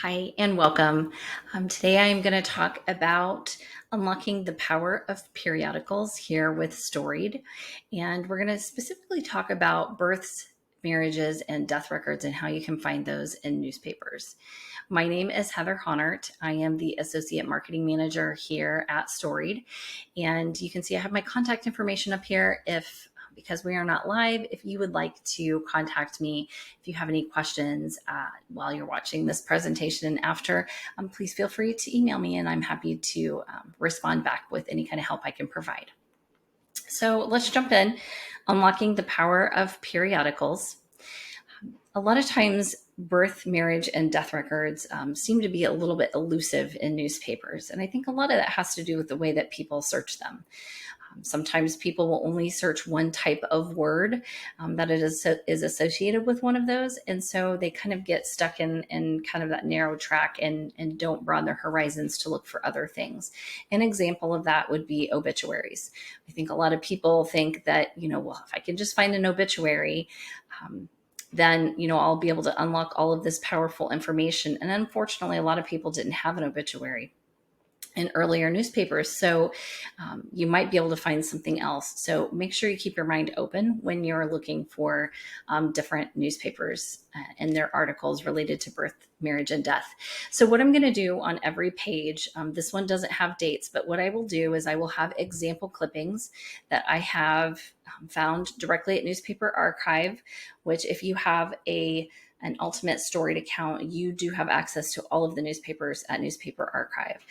Hi and welcome. Today I am going to talk about unlocking the power of periodicals here with Storied. And we're going to specifically talk about births, marriages, and death records and how you can find those in newspapers. My name is Heather Honert. I am the Associate Marketing Manager here at Storied. And you can see I have my contact information up here because we are not live, if you would like to contact me, if you have any questions while you're watching this presentation and after, please feel free to email me and I'm happy to respond back with any kind of help I can provide. So let's jump in. Unlocking the power of periodicals. A lot of times, birth, marriage, and death records seem to be a little bit elusive in newspapers. And I think a lot of that has to do with the way that people search them. Sometimes people will only search one type of word that is associated with one of those. And so they kind of get stuck in kind of that narrow track and don't broaden their horizons to look for other things. An example of that would be obituaries. I think a lot of people think that, well, if I can just find an obituary, then, I'll be able to unlock all of this powerful information. And unfortunately, a lot of people didn't have an obituary in earlier newspapers. So you might be able to find something else. So make sure you keep your mind open when you're looking for different newspapers and their articles related to birth, marriage, and death. So what I'm going to do on every page, this one doesn't have dates, but what I will do is I will have example clippings that I have found directly at Newspaper Archive, which if you have an Ultimate Storied account, you do have access to all of the newspapers at Newspaper Archive.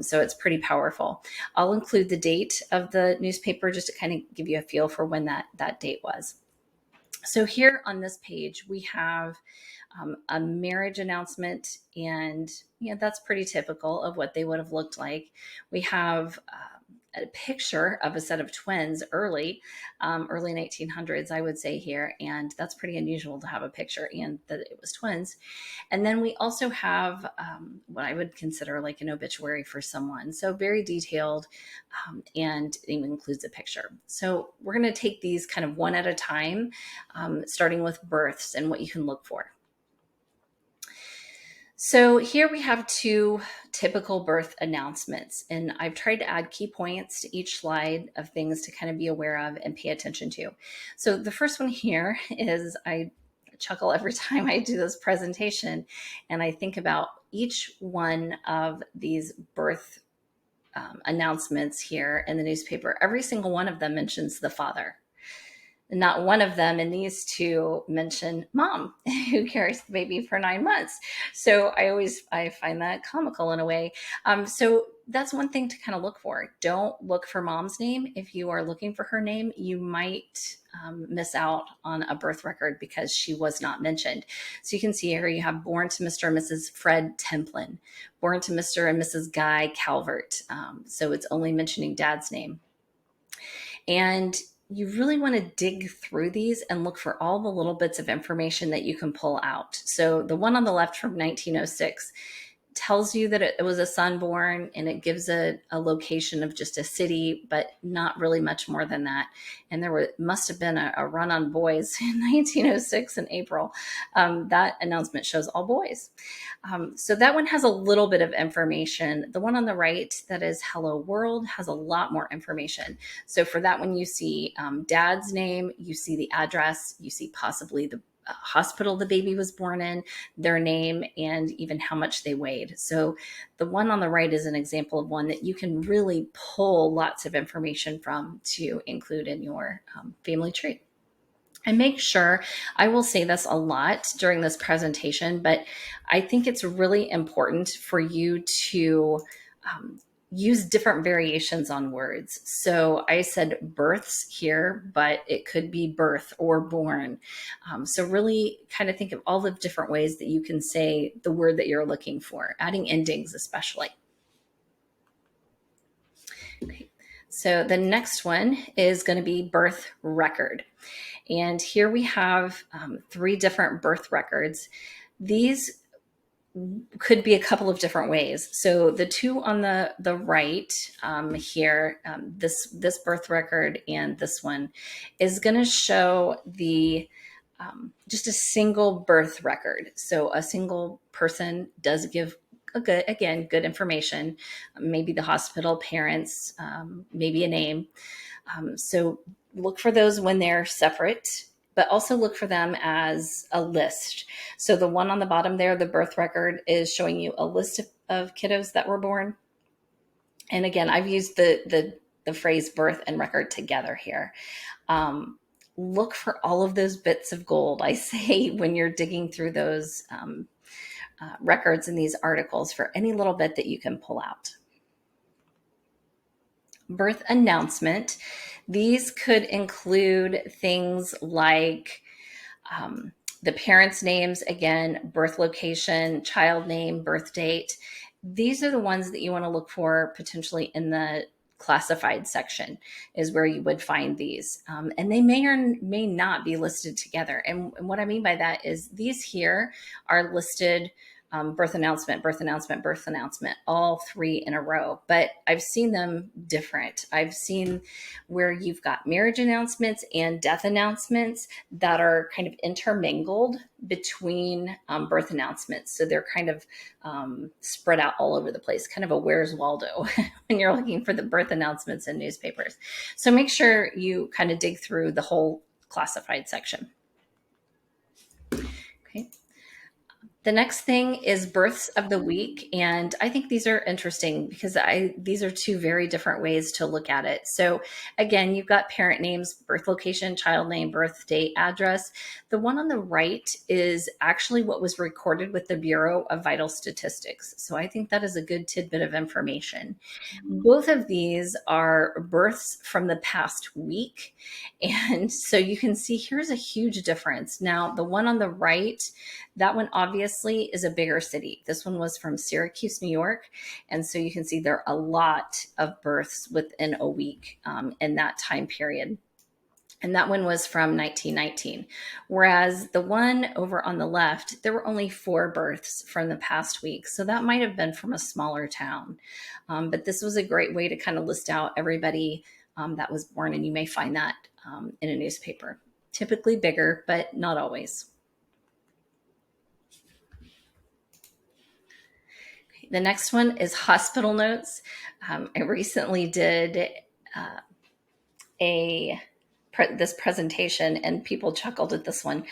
So it's pretty powerful. I'll include the date of the newspaper just to kind of give you a feel for when that date was. So here on this page, we have a marriage announcement, and that's pretty typical of what they would have looked like. We have a picture of a set of twins early 1900s, I would say here, and that's pretty unusual to have a picture and that it was twins. And then we also have what I would consider like an obituary for someone, so very detailed, and it even includes a picture. So we're going to take these kind of one at a time, starting with births and what you can look for. So here we have two typical birth announcements, and I've tried to add key points to each slide of things to kind of be aware of and pay attention to. So the first one here is, I chuckle every time I do this presentation, and I think about each one of these birth announcements here in the newspaper. Every single one of them mentions the father. Not one of them in these two mention mom, who carries the baby for 9 months. So I find that comical in a way. So that's one thing to kind of look for. Don't look for mom's name. If you are looking for her name, you might miss out on a birth record because she was not mentioned. So you can see here you have born to Mr. and Mrs. Fred Templin, born to Mr. and Mrs. Guy Calvert. So it's only mentioning dad's name. And you really want to dig through these and look for all the little bits of information that you can pull out. So the one on the left from 1906 tells you that it was a son born, and it gives a location of just a city, but not really much more than that. And must have been a run on boys in 1906 in April. That announcement shows all boys. So that one has a little bit of information. The one on the right that is Hello World has a lot more information. So for that one, you see dad's name, you see the address, you see possibly the hospital the baby was born in, their name, and even how much they weighed. So the one on the right is an example of one that you can really pull lots of information from to include in your family tree. And make sure, I will say this a lot during this presentation, but I think it's really important for you to use different variations on words. So I said births here, but it could be birth or born. So really kind of think of all the different ways that you can say the word that you're looking for, adding endings especially. Okay. So the next one is going to be birth record. And here we have 3 different birth records. These could be a couple of different ways. So the two on the right here, this birth record and this one is going to show the just a single birth record. So a single person does give good information, maybe the hospital, parents, maybe a name. So look for those when they're separate, but also look for them as a list. So the one on the bottom there, the birth record, is showing you a list of kiddos that were born. And again, I've used the phrase birth and record together here. Look for all of those bits of gold, I say, when you're digging through those records in these articles, for any little bit that you can pull out. Birth announcement. These could include things like the parents' names, again, birth location, child name, birth date. These are the ones that you want to look for potentially in the classified section, is where you would find these. And they may or may not be listed together. And what I mean by that is these here are listed birth announcement, birth announcement, birth announcement, all three in a row. But I've seen them different. I've seen where you've got marriage announcements and death announcements that are kind of intermingled between birth announcements. So they're kind of spread out all over the place, kind of a Where's Waldo when you're looking for the birth announcements in newspapers. So make sure you kind of dig through the whole classified section. Okay. The next thing is births of the week. And I think these are interesting because these are two very different ways to look at it. So again, you've got parent names, birth location, child name, birth date, address. The one on the right is actually what was recorded with the Bureau of Vital Statistics. So I think that is a good tidbit of information. Both of these are births from the past week. And so you can see here's a huge difference. Now, the one on the right, that one obviously is a bigger city. This one was from Syracuse, New York. And so you can see there are a lot of births within a week in that time period. And that one was from 1919. Whereas the one over on the left, there were only 4 births from the past week. So that might have been from a smaller town. But this was a great way to kind of list out everybody that was born. And you may find that in a newspaper. Typically bigger, but not always. The next one is hospital notes. I recently did this presentation and people chuckled at this one.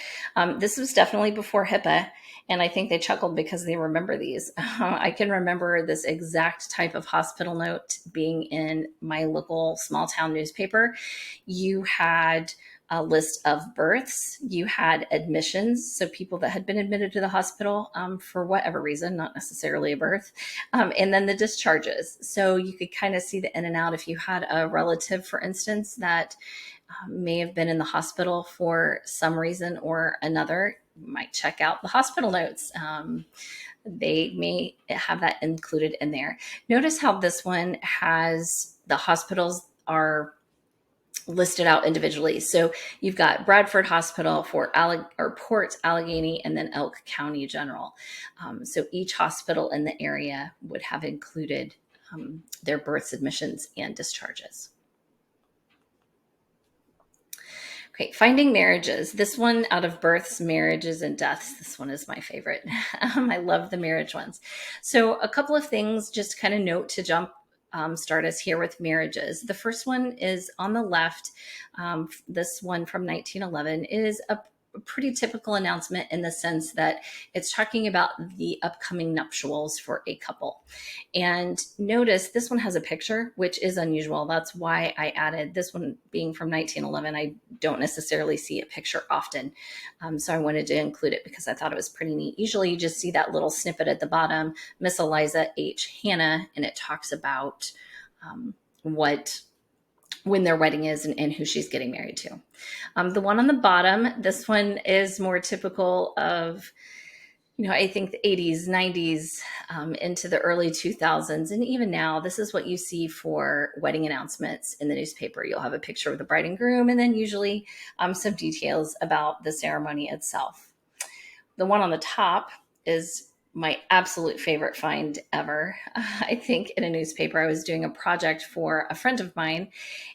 This was definitely before HIPAA, and I think they chuckled because they remember these. I can remember this exact type of hospital note being in my local small town newspaper. You had a list of births, you had admissions, so people that had been admitted to the hospital for whatever reason, not necessarily a birth, and then the discharges. So you could kind of see the in and out. If you had a relative, for instance, that may have been in the hospital for some reason or another, you might check out the hospital notes. They may have that included in there. Notice how this one has the hospitals are listed out individually. So you've got Bradford Hospital, Port Allegheny, and then Elk County General. So each hospital in the area would have included their births, admissions, and discharges. Okay, finding marriages. This one, out of births, marriages, and deaths, this one is my favorite. I love the marriage ones. So a couple of things just kind of note to start us here with marriages. The first one is on the left. This one from 1911 is a pretty typical announcement in the sense that it's talking about the upcoming nuptials for a couple. And notice this one has a picture, which is unusual. That's why I added this one. Being from 1911, I don't necessarily see a picture often. So I wanted to include it because I thought it was pretty neat. Usually you just see that little snippet at the bottom, Miss Eliza H. Hannah, and it talks about when their wedding is and who she's getting married to. The one on the bottom, this one is more typical of, I think the 80s, 90s, into the early 2000s. And even now, this is what you see for wedding announcements in the newspaper. You'll have a picture of the bride and groom, and then usually some details about the ceremony itself. The one on the top is my absolute favorite find ever. I think in a newspaper, I was doing a project for a friend of mine,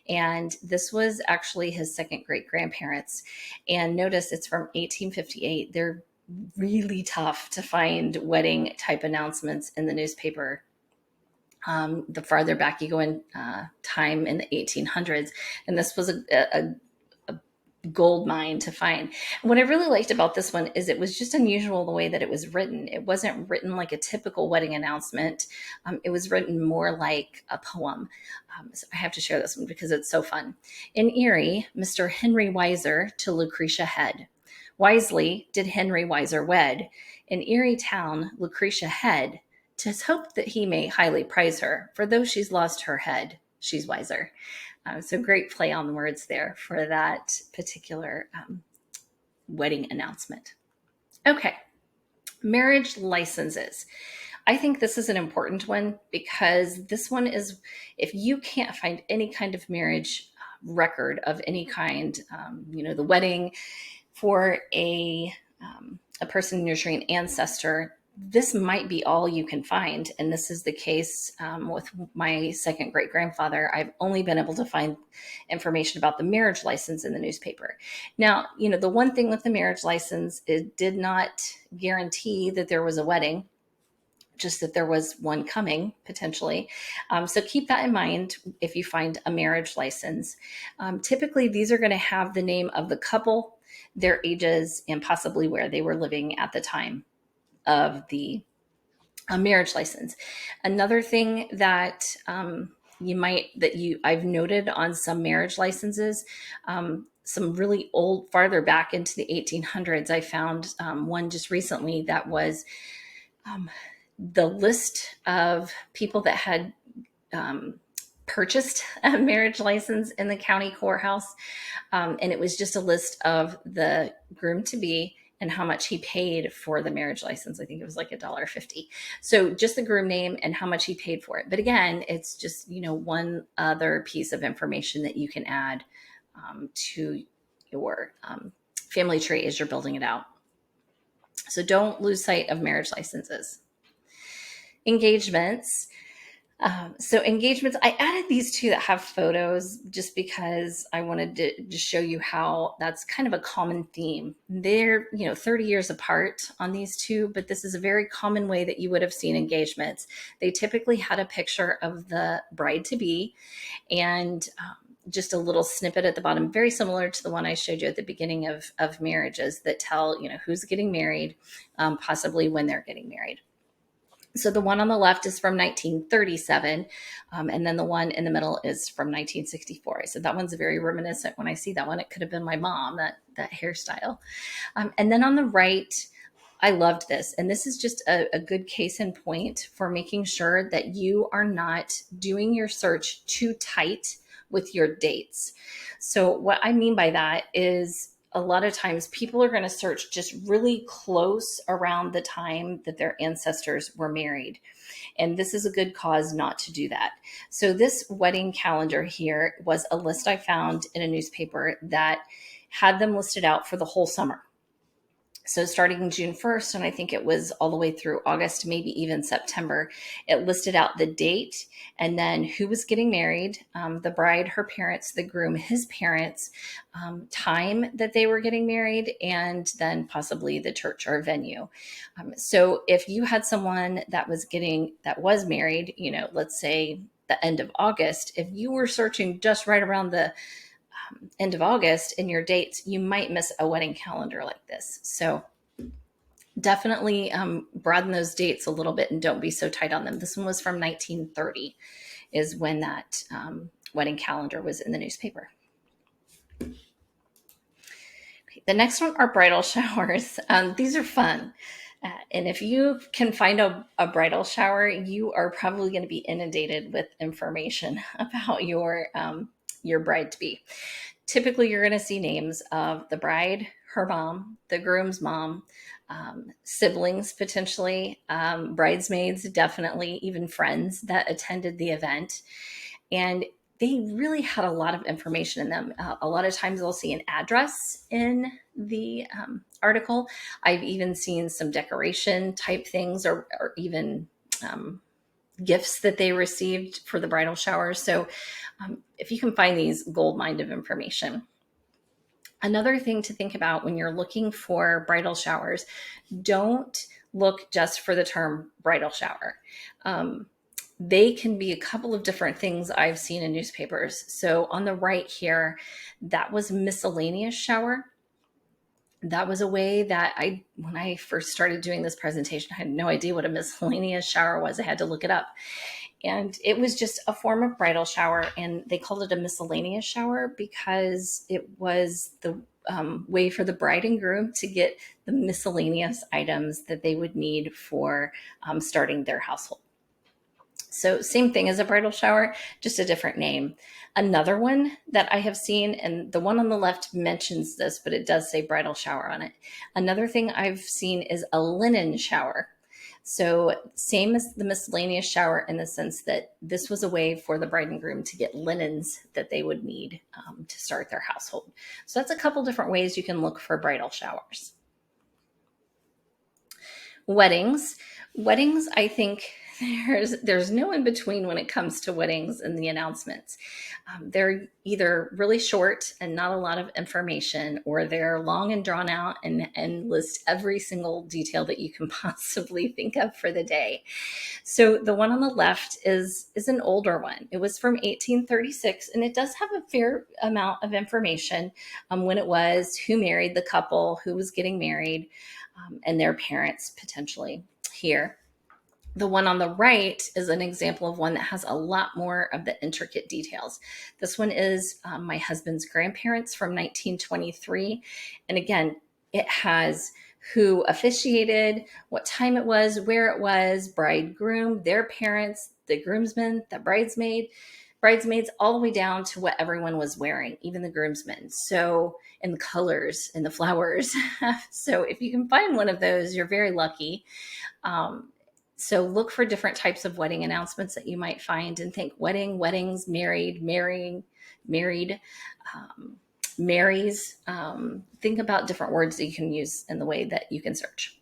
and this was actually his second great grandparents. And notice it's from 1858. They're really tough to find wedding type announcements in the newspaper. The farther back you go in time in the 1800s, and this was a gold mine to find. And what I really liked about this one is it was just unusual the way that it was written. It wasn't written like a typical wedding announcement. It was written more like a poem. So I have to share this one because it's so fun. In Erie, Mr. Henry Weiser to Lucretia Head. Wisely did Henry Weiser wed. In Erie town, Lucretia Head. 'Tis hoped that he may highly prize her, for though she's lost her head, she's wiser. So great play on the words there for that particular wedding announcement. Okay, marriage licenses. I think this is an important one because this one is, if you can't find any kind of marriage record of any kind, the wedding for a person nurturing ancestor, this might be all you can find. And this is the case with my second great grandfather. I've only been able to find information about the marriage license in the newspaper. Now, the one thing with the marriage license, it did not guarantee that there was a wedding, just that there was one coming potentially. So keep that in mind if you find a marriage license. Typically, these are going to have the name of the couple, their ages, and possibly where they were living at the time of the marriage license. Another thing that I've noted on some marriage licenses, some really old, farther back into the 1800s, I found one just recently that was the list of people that had purchased a marriage license in the county courthouse. And it was just a list of the groom to be and how much he paid for the marriage license. I think it was like $1.50. So just the groom name and how much he paid for it. But again, it's just, one other piece of information that you can add to your family tree as you're building it out. So don't lose sight of marriage licenses. Engagements. So engagements, I added these two that have photos just because I wanted to just show you how that's kind of a common theme. They're, 30 years apart on these two, but this is a very common way that you would have seen engagements. They typically had a picture of the bride-to-be and just a little snippet at the bottom, very similar to the one I showed you at the beginning of marriages that tell, who's getting married, possibly when they're getting married. So the one on the left is from 1937, and then the one in the middle is from 1964. So that one's very reminiscent. When I see that one, it could have been my mom, that hairstyle. And then on the right, I loved this. And this is just a good case in point for making sure that you are not doing your search too tight with your dates. So what I mean by that is, a lot of times people are going to search just really close around the time that their ancestors were married. And this is a good cause not to do that. So this wedding calendar here was a list I found in a newspaper that had them listed out for the whole summer. So starting June 1st, and I think it was all the way through August, maybe even September, it listed out the date and then who was getting married, the bride, her parents, the groom, his parents, time that they were getting married, and then possibly the church or venue. So if you had someone that was married, let's say the end of August, if you were searching just right around the end of August in your dates, you might miss a wedding calendar like this. So definitely broaden those dates a little bit and don't be so tight on them. This one was from 1930 is when that wedding calendar was in the newspaper. Okay, the next one are bridal showers. These are fun. And if you can find a bridal shower, you are probably going to be inundated with information about your bride-to-be. Typically, you're going to see names of the bride, her mom, the groom's mom, siblings potentially, bridesmaids, definitely, even friends that attended the event. And they really had a lot of information in them. A lot of times they'll see an address in the article. I've even seen some decoration type things, or even gifts that they received for the bridal shower. So if you can find these gold mine of information. Another thing to think about when you're looking for bridal showers, don't look just for the term bridal shower. They can be a couple of different things I've seen in newspapers. So on the right here, that was miscellaneous shower. That was a way that when I first started doing this presentation, I had no idea what a miscellaneous shower was. I had to look it up. And it was just a form of bridal shower, and they called it a miscellaneous shower because it was the way for the bride and groom to get the miscellaneous items that they would need for starting their household. So same thing as a bridal shower, just a different name. Another one that I have seen, and the one on the left mentions this, but it does say bridal shower on it. Another thing I've seen is a linen shower. So same as the miscellaneous shower in the sense that this was a way for the bride and groom to get linens that they would need to start their household. So that's a couple different ways you can look for bridal showers. Weddings. Weddings, I think there's no in between when it comes to weddings and the announcements. They're either really short and not a lot of information, or they're long and drawn out and list every single detail that you can possibly think of for the day. So the one on the left is an older one. It was from 1836, and it does have a fair amount of information when it was, who married the couple, who was getting married, and their parents potentially here. The one on the right is an example of one that has a lot more of the intricate details. This one is my husband's grandparents from 1923. And again, it has who officiated, what time it was, where it was, bride, groom, their parents, the groomsmen, the bridesmaids, all the way down to what everyone was wearing, even the groomsmen. So, and the colors and the flowers. So if you can find one of those, you're very lucky. So look for different types of wedding announcements that you might find, and think wedding, weddings, married, marrying, married, marries. Think about different words that you can use in the way that you can search.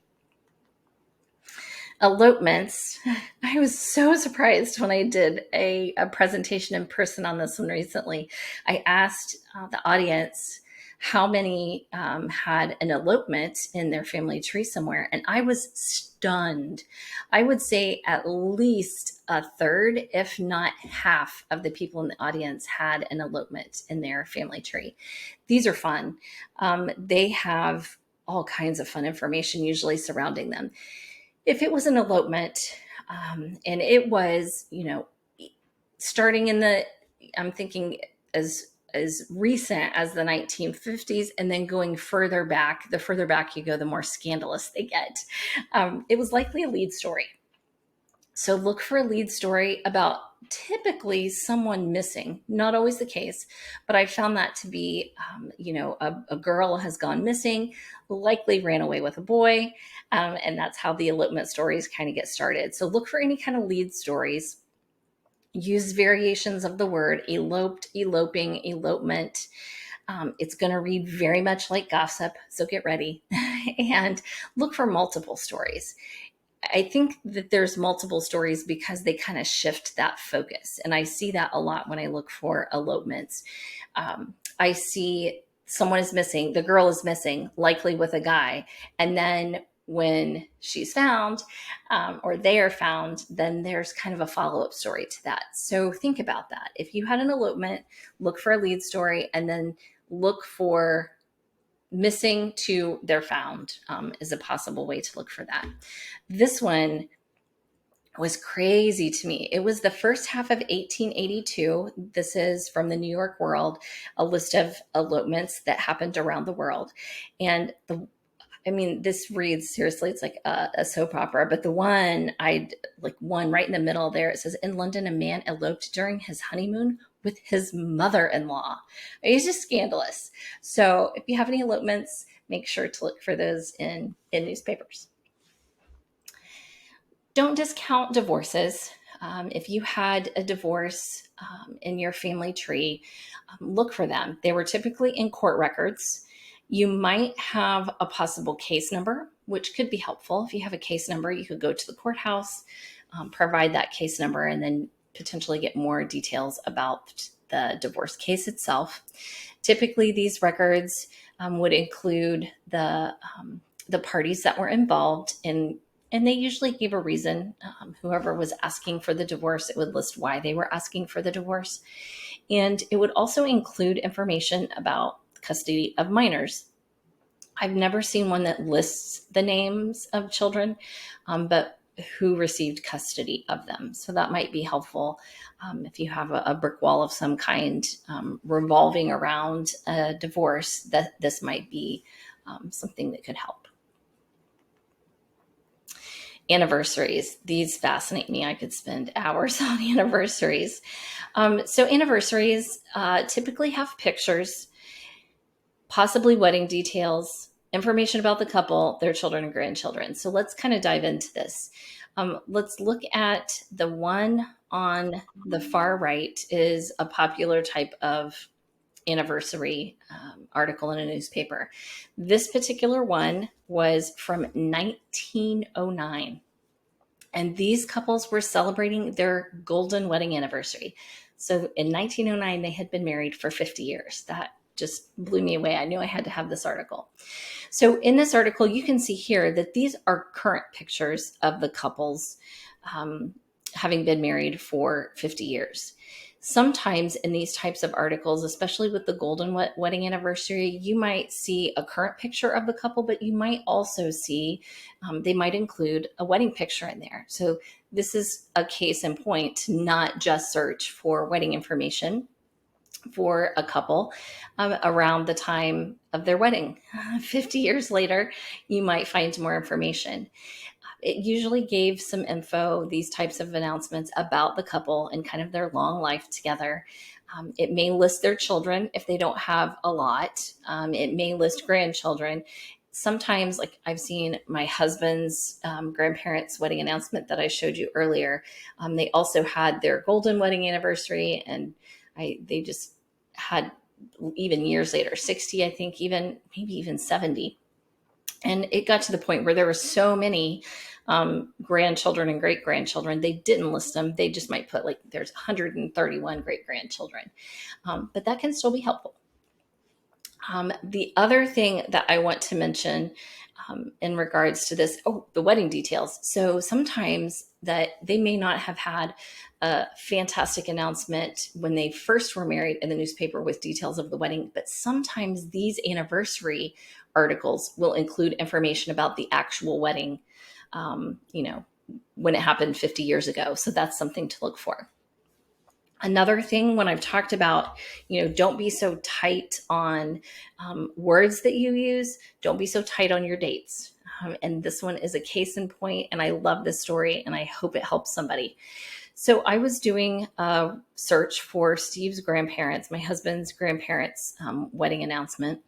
Elopements. I was so surprised when I did a presentation in person on this one recently. I asked the audience how many had an elopement in their family tree somewhere, and I was stunned. I would say at least a third, if not half, of the people in the audience had an elopement in their family tree. These are fun. They have all kinds of fun information usually surrounding them. If it was an elopement, and it was, starting in I'm thinking as recent as the 1950s, and then going further back, the further back you go, the more scandalous they get. It was likely a lead story. So look for a lead story about typically someone missing. Not always the case, but I found that to be, a girl has gone missing, likely ran away with a boy, and that's how the elopement stories kind of get started. So look for any kind of lead stories. Use variations of the word: eloped, eloping, elopement. It's going to read very much like gossip, so get ready. And look for multiple stories. I think that there's multiple stories because they kind of shift that focus. And I see that a lot when I look for elopements. I see someone is missing, the girl is missing, likely with a guy. And then when she's found, or they are found, then there's kind of a follow-up story to that. So think about that. If you had an elopement, look for a lead story, and then look for missing to they're found, is a possible way to look for that. This one was crazy to me. It was the first half of 1882. This is from the New York World, a list of elopements that happened around the world. And this reads, seriously, it's like a soap opera, but the one one right in the middle there, it says, in London, a man eloped during his honeymoon with his mother-in-law. It's just scandalous. So if you have any elopements, make sure to look for those in newspapers. Don't discount divorces. If you had a divorce in your family tree, look for them. They were typically in court records. You might have a possible case number, which could be helpful. If you have a case number, you could go to the courthouse, provide that case number, and then potentially get more details about the divorce case itself. Typically, these records would include the parties that were involved in, and they usually gave a reason. Whoever was asking for the divorce, it would list why they were asking for the divorce. And it would also include information about custody of minors. I've never seen one that lists the names of children, but who received custody of them. So that might be helpful if you have a brick wall of some kind revolving around a divorce, that this might be something that could help. Anniversaries. These fascinate me. I could spend hours on anniversaries. So anniversaries typically have pictures, possibly wedding details, information about the couple, their children and grandchildren. So let's kind of dive into this. Let's look at the one on the far right is a popular type of anniversary article in a newspaper. This particular one was from 1909. And these couples were celebrating their golden wedding anniversary. So in 1909, they had been married for 50 years. That just blew me away. I knew I had to have this article. So in this article, you can see here that these are current pictures of the couples having been married for 50 years. Sometimes in these types of articles, especially with the golden wedding anniversary, you might see a current picture of the couple, but you might also see, they might include a wedding picture in there. So this is a case in point to not just search for wedding information for a couple around the time of their wedding. 50 years later, you might find more information. It usually gave some info, these types of announcements about the couple and kind of their long life together. It may list their children if they don't have a lot. It may list grandchildren. Sometimes, like I've seen my husband's grandparents' wedding announcement that I showed you earlier. They also had their golden wedding anniversary, and they just had even years later, 60, I think, even maybe even 70. And it got to the point where there were so many grandchildren and great grandchildren, they didn't list them. They just might put like there's 131 great grandchildren, but that can still be helpful. The other thing that I want to mention in regards to this, the wedding details. So sometimes that they may not have had a fantastic announcement when they first were married in the newspaper with details of the wedding, but sometimes these anniversary articles will include information about the actual wedding, when it happened 50 years ago. So that's something to look for. Another thing, when I've talked about, don't be so tight on words that you use. Don't be so tight on your dates. And this one is a case in point, and I love this story, and I hope it helps somebody. So I was doing a search for Steve's grandparents, my husband's grandparents' wedding announcement.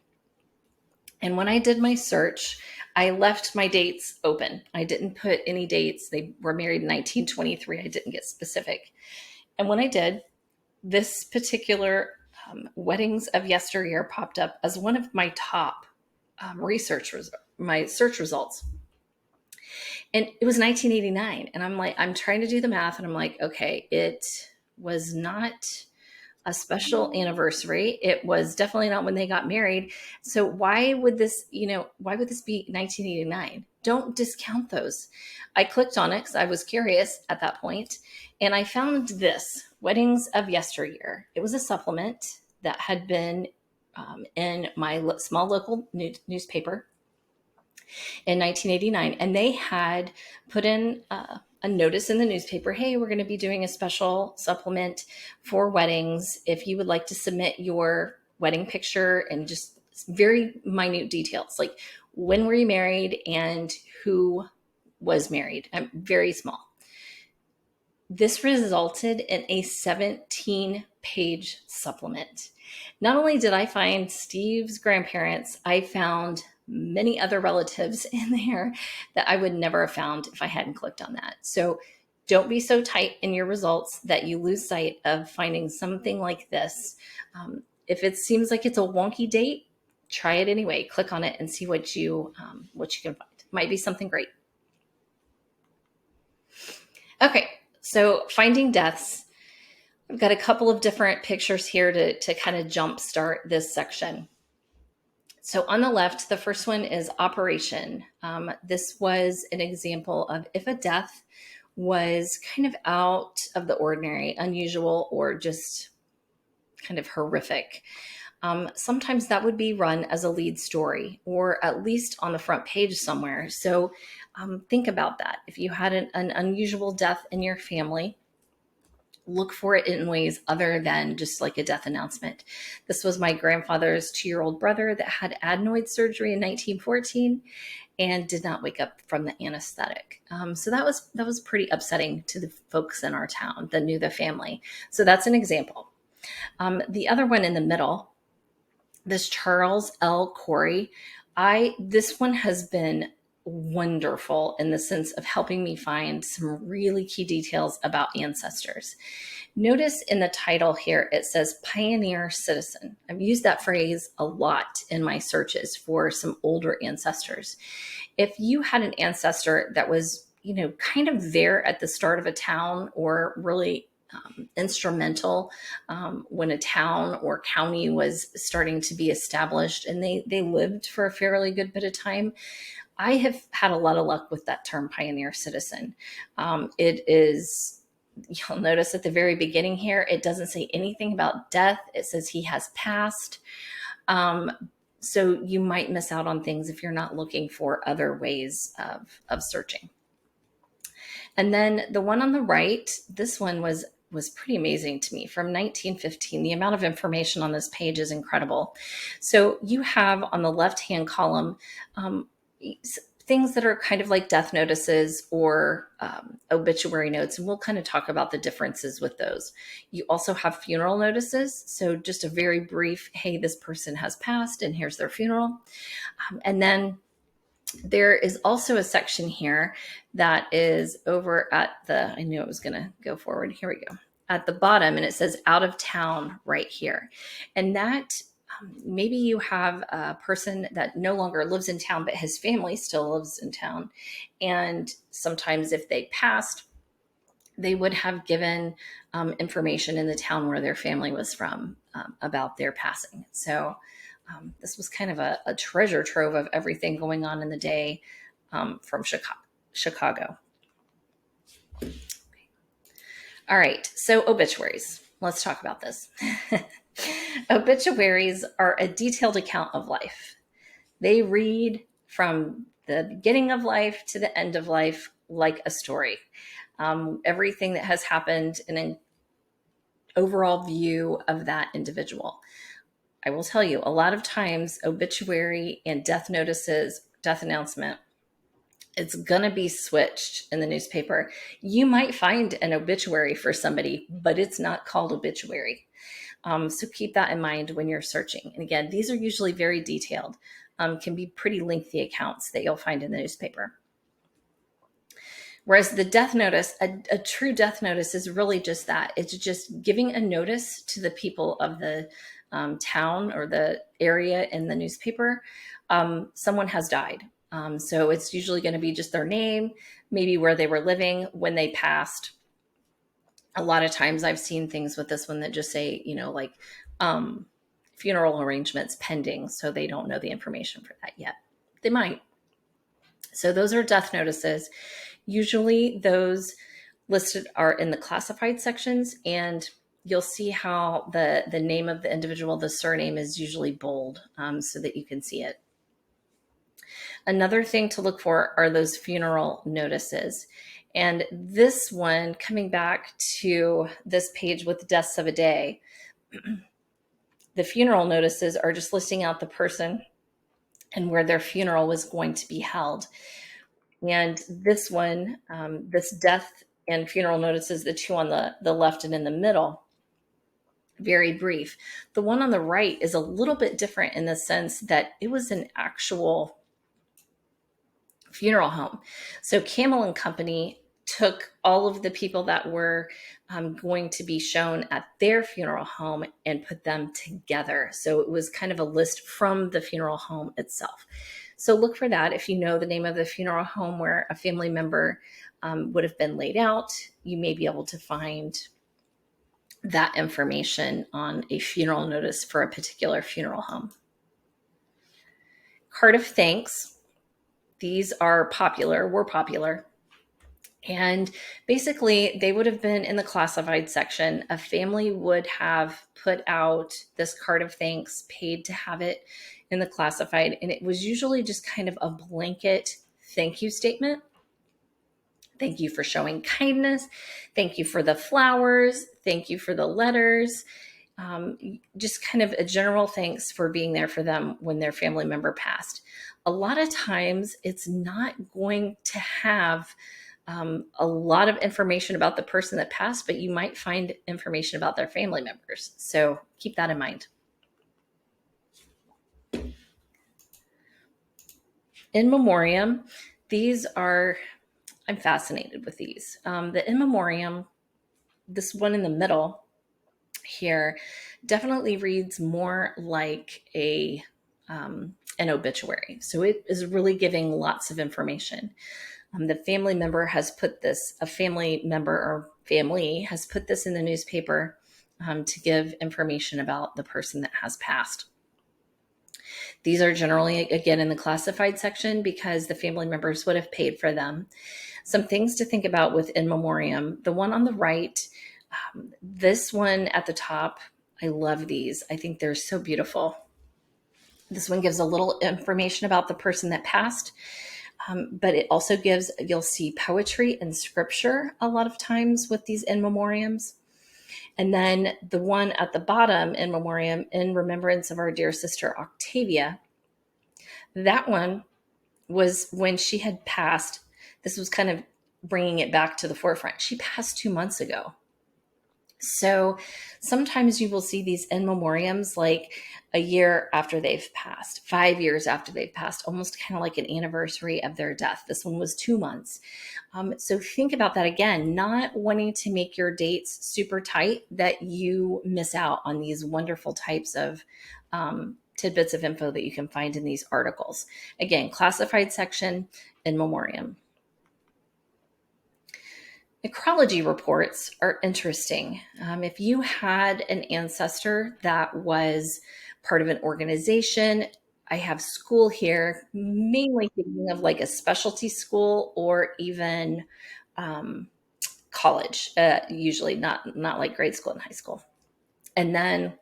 And when I did my search, I left my dates open. I didn't put any dates. They were married in 1923. I didn't get specific. And when I did, this particular weddings of yesteryear popped up as one of my top my search results. And it was 1989. And I'm trying to do the math, and I'm like, okay, it was not a special anniversary. It was definitely not when they got married. So why would this be 1989? Don't discount those. I clicked on it because I was curious at that point, and I found this, Weddings of Yesteryear. It was a supplement that had been in my small local newspaper in 1989, and they had put in a notice in the newspaper, hey, we're going to be doing a special supplement for weddings. If you would like to submit your wedding picture and just very minute details, like when were you married and who was married, very small. This resulted in a 17-page supplement. Not only did I find Steve's grandparents, I found many other relatives in there that I would never have found if I hadn't clicked on that. So Don't be so tight in your results that you lose sight of finding something like this. If it seems like it's a wonky date, try it anyway. Click on it and see what you can find. Might be something great. Okay, so finding deaths. I've got a couple of different pictures here to kind of jumpstart this section. So on the left, the first one is operation. This was an example of if a death was kind of out of the ordinary, unusual, or just kind of horrific. Sometimes that would be run as a lead story or at least on the front page somewhere. So think about that. If you had an unusual death in your family, look for it in ways other than just like a death announcement. This was my grandfather's 2-year-old brother that had adenoid surgery in 1914 and did not wake up from the anesthetic. So that was pretty upsetting to the folks in our town that knew the family. So that's an example. The other one in the middle, this Charles L. Corey, this one has been wonderful in the sense of helping me find some really key details about ancestors. Notice in the title here, it says pioneer citizen. I've used that phrase a lot in my searches for some older ancestors. If you had an ancestor that was, kind of there at the start of a town or really instrumental when a town or county was starting to be established and they lived for a fairly good bit of time, I have had a lot of luck with that term pioneer citizen. It is, you'll notice at the very beginning here, it doesn't say anything about death. It says he has passed. So you might miss out on things if you're not looking for other ways of searching. And then the one on the right, this one was pretty amazing to me, from 1915. The amount of information on this page is incredible. So you have on the left-hand column things that are kind of like death notices or obituary notes, and we'll kind of talk about the differences with those. You also have funeral notices, so just a very brief, hey, this person has passed and here's their funeral. And then there is also a section here that is over at the, I knew it was going to go forward. Here we go. At the bottom, and it says out of town right here. And that maybe you have a person that no longer lives in town, but his family still lives in town. And sometimes if they passed, they would have given information in the town where their family was from about their passing. So this was kind of a treasure trove of everything going on in the day from Chicago. All right, so obituaries. Let's talk about this. Obituaries are a detailed account of life. They read from the beginning of life to the end of life like a story. Everything that has happened in an overall view of that individual. I will tell you, a lot of times obituary and death notices, death announcement, it's going to be switched in the newspaper. You might find an obituary for somebody, but it's not called obituary. So keep that in mind when you're searching. And again, these are usually very detailed, can be pretty lengthy accounts that you'll find in the newspaper. Whereas the death notice, a true death notice is really just that. It's just giving a notice to the people of the town or the area in the newspaper. Someone has died. So it's usually going to be just their name, maybe where they were living when they passed. A lot of times I've seen things with this one that just say, like funeral arrangements pending. So they don't know the information for that yet. They might. So those are death notices. Usually those listed are in the classified sections, and you'll see how the name of the individual, the surname, is usually bold so that you can see it. Another thing to look for are those funeral notices. And this one, coming back to this page with deaths of a day, the funeral notices are just listing out the person and where their funeral was going to be held. And this one, this death and funeral notices, the two on the left and in the middle, very brief. The one on the right is a little bit different in the sense that it was an actual funeral home. So Camel and Company took all of the people that were going to be shown at their funeral home and put them together. So it was kind of a list from the funeral home itself. So look for that. If you know the name of the funeral home where a family member would have been laid out, you may be able to find that information on a funeral notice for a particular funeral home. Card of thanks. These are popular, were popular. And basically, they would have been in the classified section. A family would have put out this card of thanks, paid to have it in the classified. And it was usually just kind of a blanket thank you statement. Thank you for showing kindness. Thank you for the flowers. Thank you for the letters. Just kind of a general thanks for being there for them when their family member passed. A lot of times it's not going to have a lot of information about the person that passed, but you might find information about their family members. So keep that in mind. In memoriam, these are, I'm fascinated with these. The in memoriam, this one in the middle here, definitely reads more like an obituary. So it is really giving lots of information. The family member has put this, a family member or family has put this in the newspaper to give information about the person that has passed. These are generally, again, in the classified section because the family members would have paid for them. Some things to think about with in memoriam. The one on the right, this one at the top, I love these. I think they're so beautiful. This one gives a little information about the person that passed. But it also gives, you'll see poetry and scripture a lot of times with these in memoriams. And then the one at the bottom, in memoriam, in remembrance of our dear sister Octavia, that one was when she had passed. This was kind of bringing it back to the forefront. She passed 2 months ago. So sometimes you will see these in memoriams like a year after they've passed, 5 years after they've passed, almost kind of like an anniversary of their death. This one was 2 months. So think about that again, not wanting to make your dates super tight that you miss out on these wonderful types of tidbits of info that you can find in these articles. Again, classified section, in memoriam. Necrology reports are interesting. If you had an ancestor that was part of an organization, I have school here, mainly thinking of like a specialty school or even college, usually not like grade school and high school. And then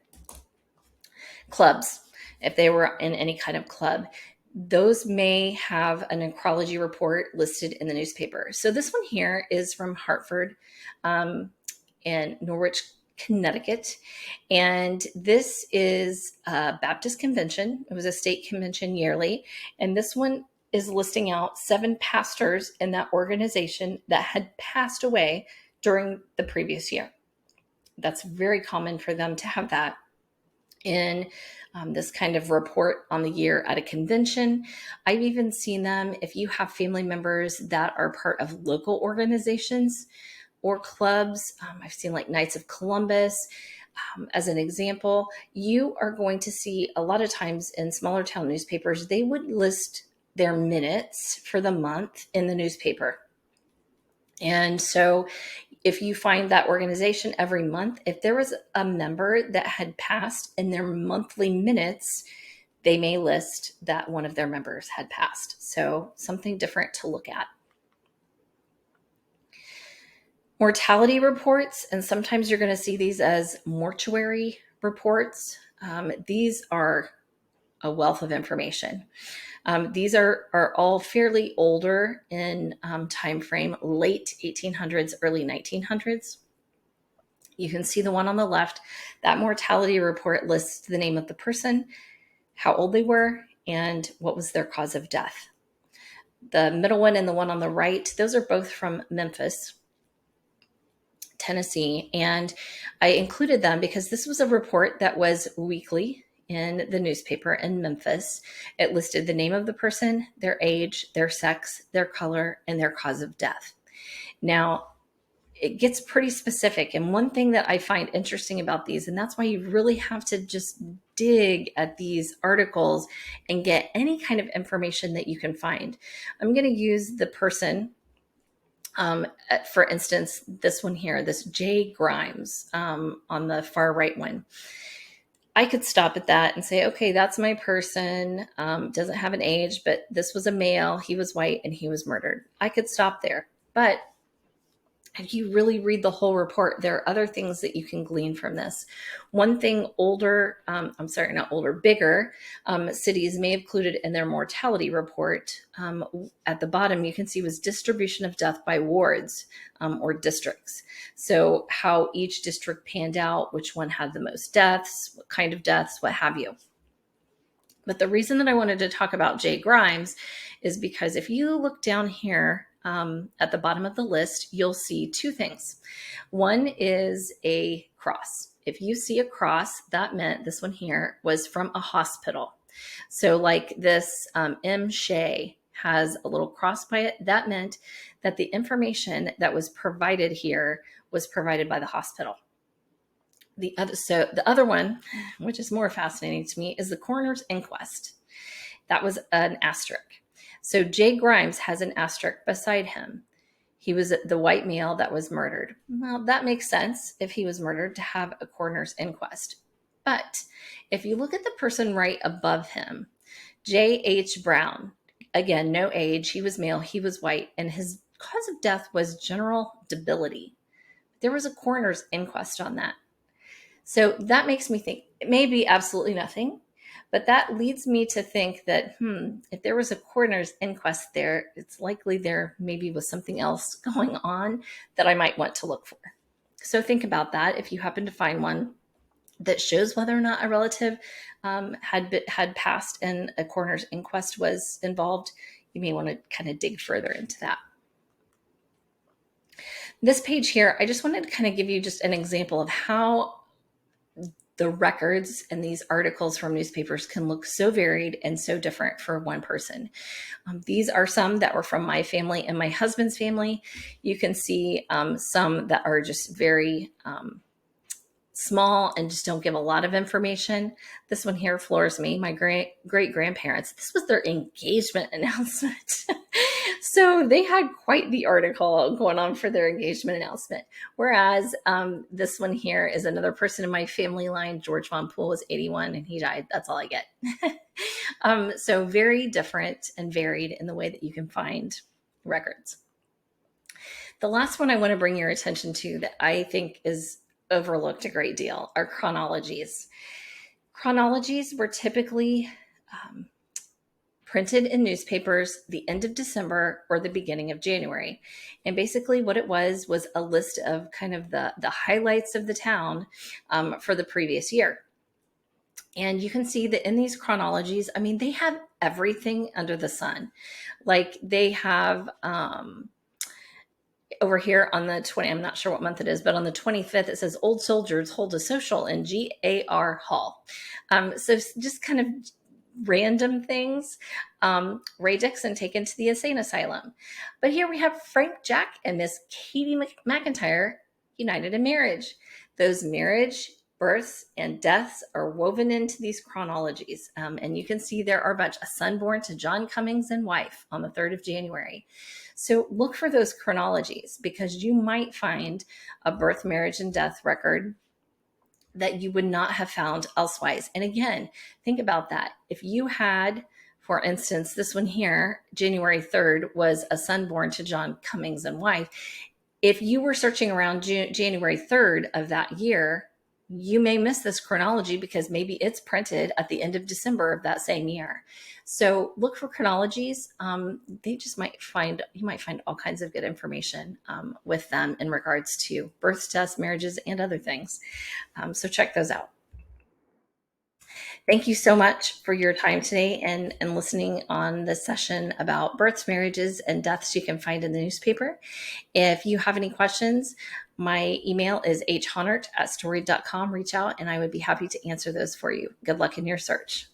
clubs, if they were in any kind of club, those may have a necrology report listed in the newspaper. So this one here is from Hartford and Norwich, Connecticut. And this is a Baptist convention. It was a state convention yearly. And this one is listing out 7 pastors in that organization that had passed away during the previous year. That's very common for them to have that in this kind of report on the year at a convention. I've even seen them if you have family members that are part of local organizations or clubs. I've seen like Knights of Columbus. As an example, you are going to see a lot of times in smaller town newspapers, they would list their minutes for the month in the newspaper. And so if you find that organization every month, if there was a member that had passed in their monthly minutes, they may list that one of their members had passed. So something different to look at. Mortality reports, and sometimes you're going to see these as mortuary reports. These are a wealth of information. These are all fairly older in time frame, late 1800s, early 1900s. You can see the one on the left. That mortality report lists the name of the person, how old they were, and what was their cause of death. The middle one and the one on the right, those are both from Memphis, Tennessee. And I included them because this was a report that was weekly in the newspaper in Memphis. It listed the name of the person, their age, their sex, their color, and their cause of death. Now, it gets pretty specific. And one thing that I find interesting about these, and that's why you really have to just dig at these articles and get any kind of information that you can find. I'm going to use the person, for instance, this one here, this J. Grimes, on the far right one. I could stop at that and say, okay, that's my person. Doesn't have an age, but this was a male. He was white and he was murdered. I could stop there. But if you really read the whole report, there are other things that you can glean from this. One thing bigger cities may have included in their mortality report, at the bottom, you can see was distribution of death by wards, or districts. So how each district panned out, which one had the most deaths, what kind of deaths, what have you. But the reason that I wanted to talk about Jay Grimes is because if you look down here, at the bottom of the list, you'll see two things. One is a cross. If you see a cross, that meant this one here was from a hospital. So like this, M. Shea has a little cross by it. That meant that the information that was provided here was provided by the hospital. The other one, which is more fascinating to me, is the coroner's inquest. That was an asterisk. So Jay Grimes has an asterisk beside him. He was the white male that was murdered. Well, that makes sense if he was murdered to have a coroner's inquest. But if you look at the person right above him, J.H. Brown, again, no age, he was male, he was white, and his cause of death was general debility. There was a coroner's inquest on that. So that makes me think it may be absolutely nothing. But that leads me to think that, if there was a coroner's inquest there, it's likely there maybe was something else going on that I might want to look for. So think about that. If you happen to find one that shows whether or not a relative had passed and a coroner's inquest was involved, you may want to kind of dig further into that. This page here, I just wanted to kind of give you just an example of how the records and these articles from newspapers can look so varied and so different for one person. These are some that were from my family and my husband's family. You can see some that are just very small and just don't give a lot of information. This one here floors me. My great grandparents, this was their engagement announcement. So they had quite the article going on for their engagement announcement. Whereas this one here is another person in my family line. George Von Poole was 81 and he died. That's all I get. So very different and varied in the way that you can find records. The last one I want to bring your attention to that I think is overlooked a great deal are chronologies. Chronologies were typically printed in newspapers the end of December or the beginning of January. And basically what it was a list of kind of the highlights of the town for the previous year. And you can see that in these chronologies, I mean, they have everything under the sun. Like they have over here on the 20, I'm not sure what month it is, but on the 25th, it says old soldiers hold a social in GAR Hall. So just kind of random things. Ray Dixon taken to the insane asylum. But here we have Frank Jack and Miss Katie McIntyre united in marriage. Those marriage, births, and deaths are woven into these chronologies. And you can see there are a son born to John Cummings and wife on the 3rd of January. So look for those chronologies because you might find a birth, marriage, and death record that you would not have found elsewise. And again, think about that. If you had, for instance, this one here, January 3rd was a son born to John Cummings and wife. If you were searching around January 3rd of that year, you may miss this chronology because maybe it's printed at the end of December of that same year. So look for chronologies. You might find all kinds of good information with them in regards to births, deaths, marriages, and other things. So check those out. Thank you so much for your time today and listening on this session about births, marriages, and deaths you can find in the newspaper. If you have any questions, my email is hhonert@storied.com. Reach out and I would be happy to answer those for you. Good luck in your search.